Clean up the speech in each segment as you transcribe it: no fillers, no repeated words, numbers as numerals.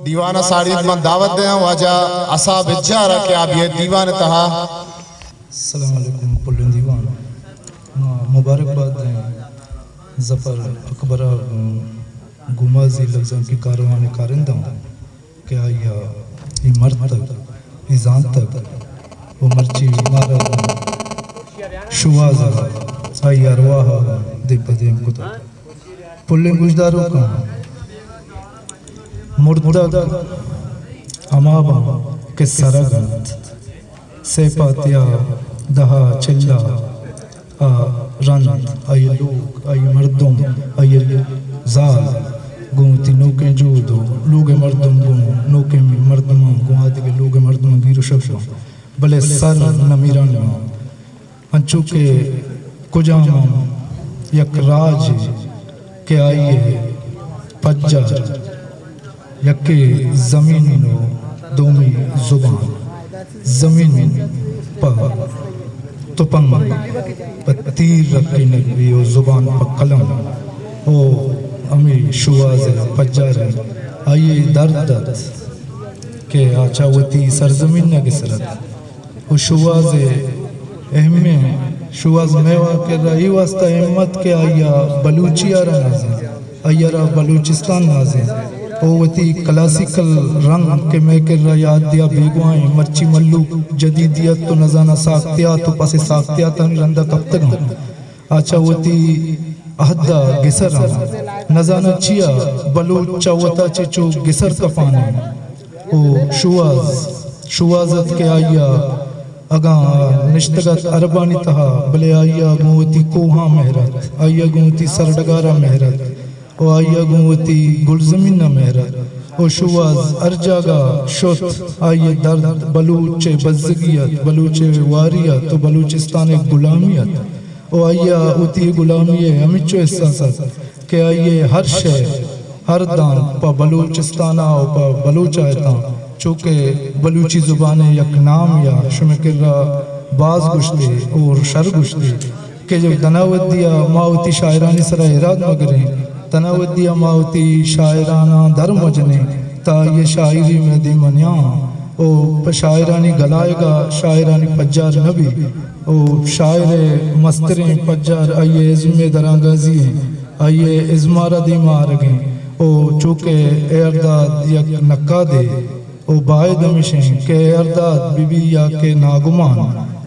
دیوانہ ساڑیت من دعوت دیں واجہ اصحاب اجارہ کہ آپ یہ دیوان تہا. السلام علیکم پلن دیوان مبارکباد دیں ظفر اکبرہ گمازی لفظاں کی کاروان کارندہ کہ آیا ای مرد تک ای زان تک وہ مرچی مارا شوازہ آئی ارواح دے بدیم کتا پلن گجداروں کا مردد امابا کے سرگنت سیپاتیا دہا چلا رند آئی لوگ آئی مردم آئی زال گونتی نوکیں جودو لوگ مردم گون نوکیں مردم گون آدھے کے لوگ مردم گیرو شکشو بلے سر نمیران انچو کے کجام یک راج کے آئیے پجار یکی زمین نو دومی زبان زمین پا تپنگ پا تیر رکھی نگوی و زبان پا قلم او امی شواز پجار آئیے دردت کہ آچاوتی سرزمین نگسرت و شواز اہمی شواز میوہ کر رہی واسطہ احمد کے آیا بلوچی آرہ نازیں آیا بلوچستان نازیں اوتی کلاسیکل رنگ کے میں کر رہا یاد دیا بیگوائیں مرچی ملوک جدیدیت تو نزانہ ساختیات تو پس ساختیات رندہ کب تک ہوں آچھا وتی اہدہ گسر ہوں نزانہ چیا بلوچ چاوتا چچو گسر کفانے او شوازت کے آیا اگاں نشتگت عربانی تہا بلے آیا گوتی کوہاں محرت آیا گوتی سردگارہ محرت او آیا گوتی گلزمین محرت او شواز ارجاگا شت آئیے درد بلوچ بزگیت بلوچ واریت و بلوچستان غلامیت او آیا اوتی غلامی ہمیچو احساسات کہ آئیے ہر شہر ہر دان پا بلوچستانہ و پا بلوچ آیتاں چونکہ بلوچی زبان یک نام یا شمکر باز گشتے اور شر گشتے کہ جب تناوت دیا ماوتی شاعرانی سرہ اراد مگریں تناوت دیا ماوتی شاعرانہ در مجنے تا یہ شاعری میں دی منیاں او شاعرانی گلائے گا شاعرانی پجار نبی او شاعر مستریں پجار آئیے ازمِ درانگازی ہیں آئیے ازمارہ دی مارگیں او چونکہ ارداد یک نکا دے او بائے دمشیں کہ ارداد بی بی یا کہ ناگمان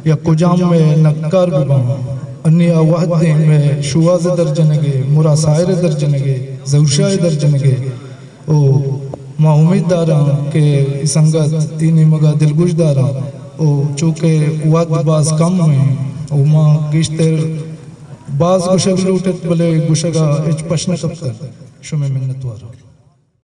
یا کجام میں نکار ببان انیا وحدیں میں شواز درجنگے مرا سائر درجنگے زورشاہ درجنگے او ما امید داراں کہ اسنگت تینی مگا دلگوش داراں او چونکہ وعد باز کم ہوئیں او ما گشتر باز گشگ لوٹت بلے گشگا اچ پشن کب کر شمی منتوارا